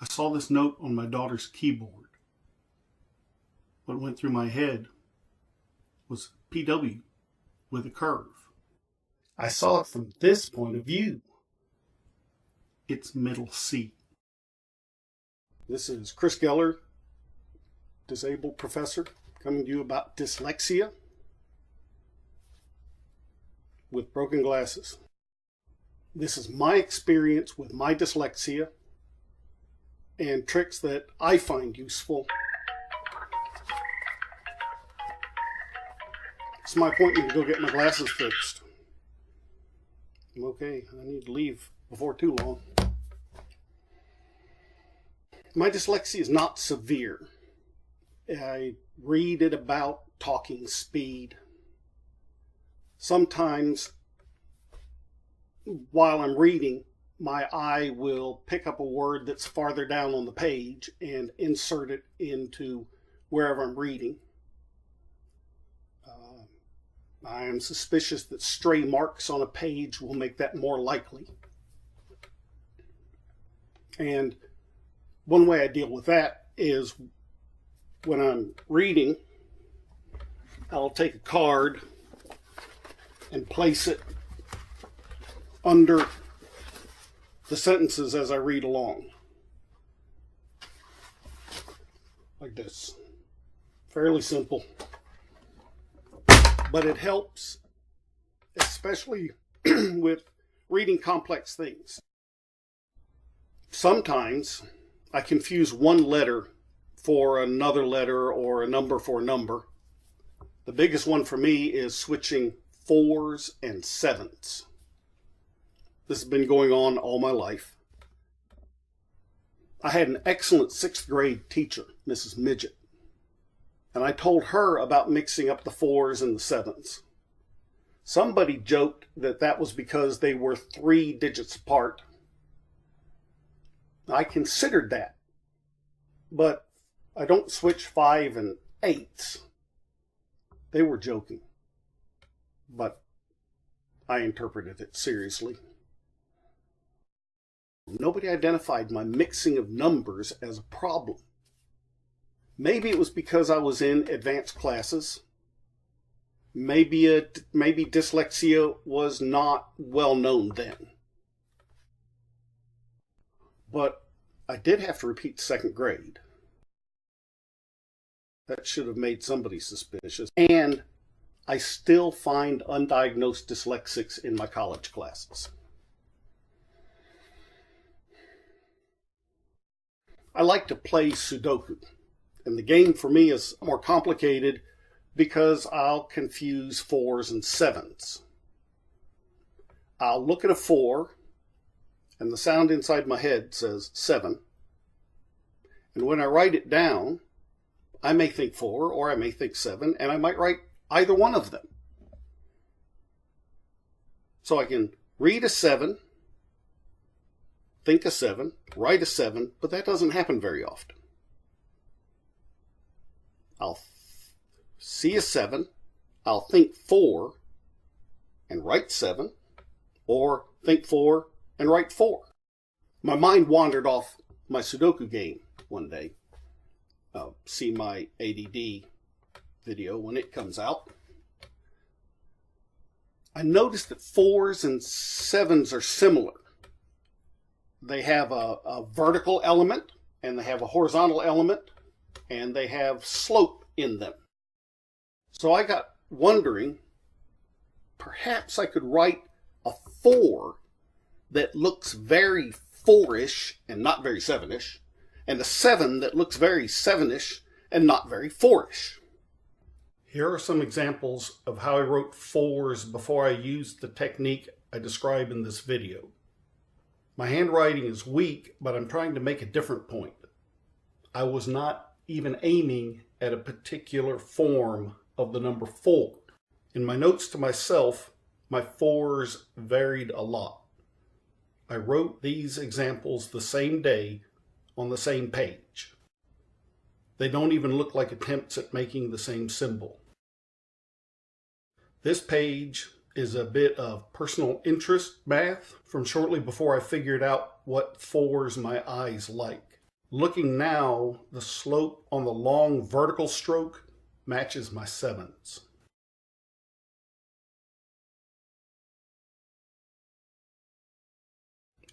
I saw this note on my daughter's keyboard. What went through my head was PW with a curve. I saw it from this point of view. It's middle C. This is Chris Geller, disabled professor, coming to you about dyslexia with broken glasses. This is my experience with my dyslexia and tricks that I find useful. It's my appointment to go get my glasses fixed. Okay, I need to leave before too long. My dyslexia is not severe. I read at about talking speed. Sometimes while I'm reading, my eye will pick up a word that's farther down on the page and insert it into wherever I'm reading. I am suspicious that stray marks on a page will make that more likely. And one way I deal with that is when I'm reading, I'll take a card and place it under the sentences as I read along. Like this. Fairly simple. But it helps, especially with reading complex things. Sometimes I confuse one letter for another letter or a number for a number. The biggest one for me is switching 4s and 7s. This has been going on all my life. I had an excellent 6th grade teacher, Mrs. Midget, and I told her about mixing up the 4s and the 7s. Somebody joked that that was because they were 3 digits apart. I considered that, but I don't switch 5 and 8s. They were joking, but I interpreted it seriously. Nobody identified my mixing of numbers as a problem. Maybe it was because I was in advanced classes. Maybe dyslexia was not well known then. But I did have to repeat 2nd grade. That should have made somebody suspicious. And I still find undiagnosed dyslexics in my college classes. I like to play Sudoku. And the game for me is more complicated because I'll confuse 4s and 7s. I'll look at a 4, and the sound inside my head says 7. And when I write it down, I may think 4 or I may think 7, and I might write either one of them. So I can read a 7, think a 7, write a 7, but that doesn't happen very often. I'll see a 7, I'll think 4 and write 7, or think 4 and write 4. My mind wandered off my Sudoku game one day. See my ADD video when it comes out. I noticed that 4s and 7s are similar. They have a vertical element, and they have a horizontal element, and they have slope in them. So I got wondering, perhaps I could write a 4 that looks very 4-ish and not very 7-ish, and a 7 that looks very 7-ish and not very 4-ish. Here are some examples of how I wrote 4s before I used the technique I describe in this video. My handwriting is weak, but I'm trying to make a different point. I was not even aiming at a particular form of the number 4. In my notes to myself, my 4s varied a lot. I wrote these examples the same day on the same page. They don't even look like attempts at making the same symbol. This page is a bit of personal interest math from shortly before I figured out what 4s my eyes like. Looking now, the slope on the long vertical stroke matches my sevens.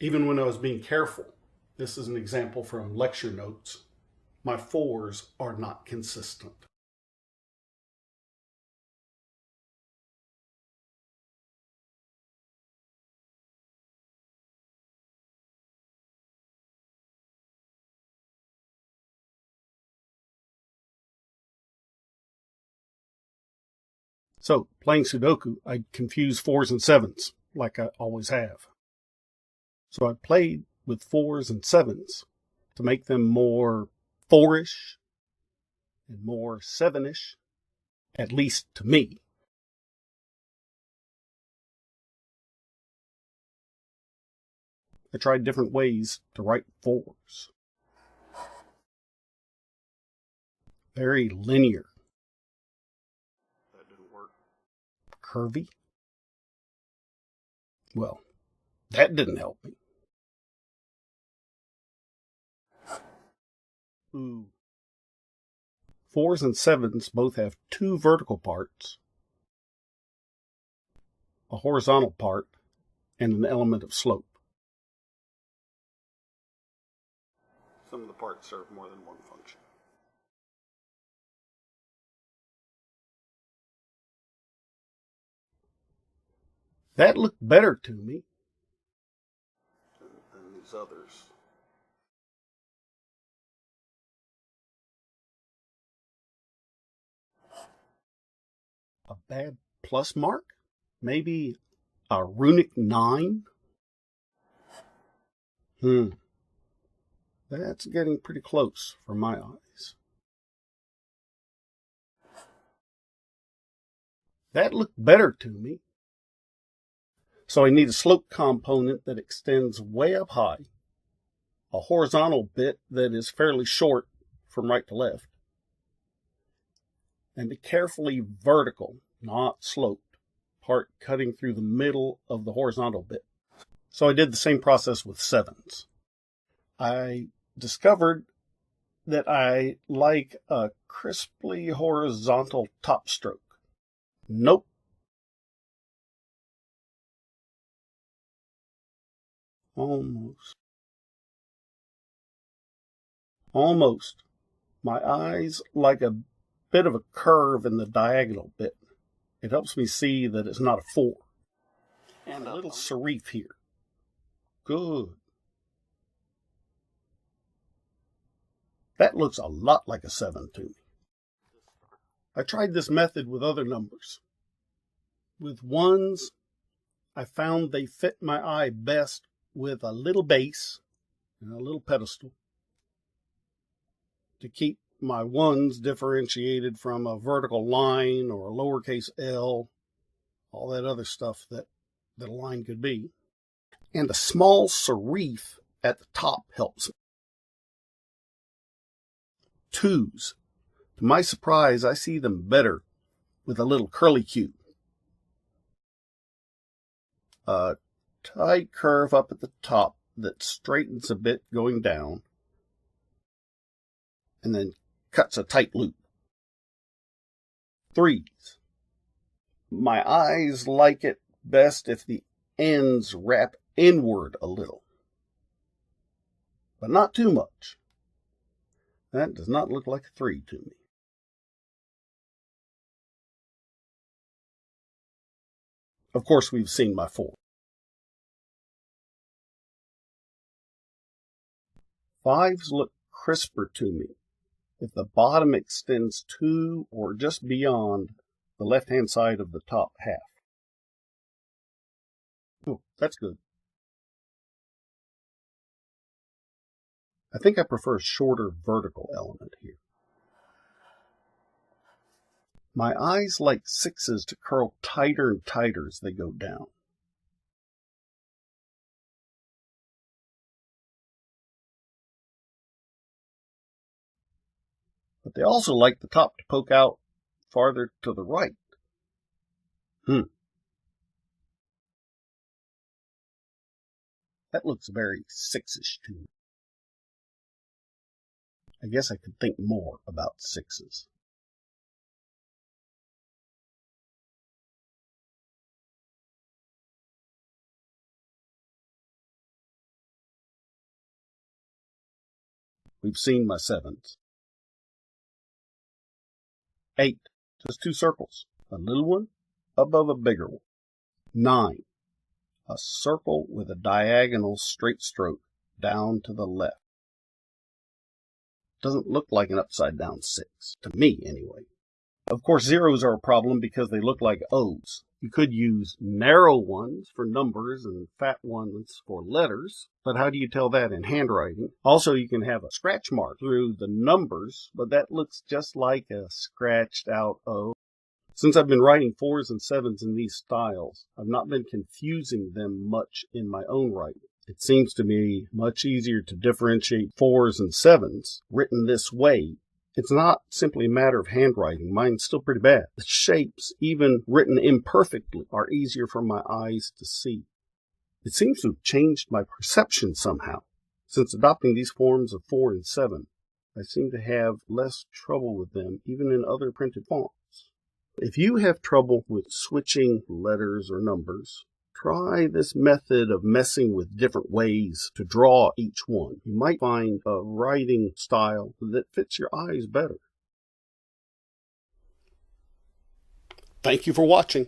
Even when I was being careful, this is an example from lecture notes, my fours are not consistent. So, playing Sudoku, I'd confuse fours and sevens, like I always have. So I played with fours and sevens to make them more fourish and more sevenish, at least to me. I tried different ways to write fours. Very linear. That didn't work. Curvy. Well, that didn't help me. Ooh. Fours and sevens both have two vertical parts, a horizontal part, and an element of slope. Some of the parts serve more than one function. That looked better to me than these others. A bad plus mark? Maybe a runic 9? That's getting pretty close for my eyes. That looked better to me. So I need a slope component that extends way up high, a horizontal bit that is fairly short from right to left, and a carefully vertical, not sloped, part cutting through the middle of the horizontal bit. So I did the same process with sevens. I discovered that I like a crisply horizontal top stroke. Nope. Almost. My eyes like a bit of a curve in the diagonal bit. It helps me see that it's not a 4. And a little serif here. Good. That looks a lot like a 7 to me. I tried this method with other numbers. With ones, I found they fit my eye best with a little base and a little pedestal to keep my ones differentiated from a vertical line or a lowercase l, all that other stuff that a line could be. And a small serif at the top helps. Twos. To my surprise, I see them better with a little curly Q. A tight curve up at the top that straightens a bit going down and then cuts a tight loop. Threes. My eyes like it best if the ends wrap inward a little, but not too much. That does not look like a 3 to me. Of course, we've seen my 4. Fives look crisper to me if the bottom extends to or just beyond the left-hand side of the top half. Oh, that's good. I think I prefer a shorter vertical element here. My eyes like 6s to curl tighter and tighter as they go down. But they also like the top to poke out farther to the right. That looks very 6-ish to me. I guess I could think more about 6s. We've seen my 7s. 8, just 2 circles, a little one above a bigger one. 9, a circle with a diagonal straight stroke down to the left. Doesn't look like an upside down 6, to me anyway. Of course, zeros are a problem because they look like O's. You could use narrow ones for numbers and fat ones for letters, but how do you tell that in handwriting? Also, you can have a scratch mark through the numbers, but that looks just like a scratched out O. Since I've been writing 4s and 7s in these styles, I've not been confusing them much in my own writing. It seems to me much easier to differentiate 4s and 7s written this way. It's not simply a matter of handwriting. Mine's still pretty bad. The shapes, even written imperfectly, are easier for my eyes to see. It seems to have changed my perception somehow. Since adopting these forms of 4 and 7, I seem to have less trouble with them, even in other printed fonts. If you have trouble with switching letters or numbers, try this method of messing with different ways to draw each one. You might find a writing style that fits your eyes better. Thank you for watching.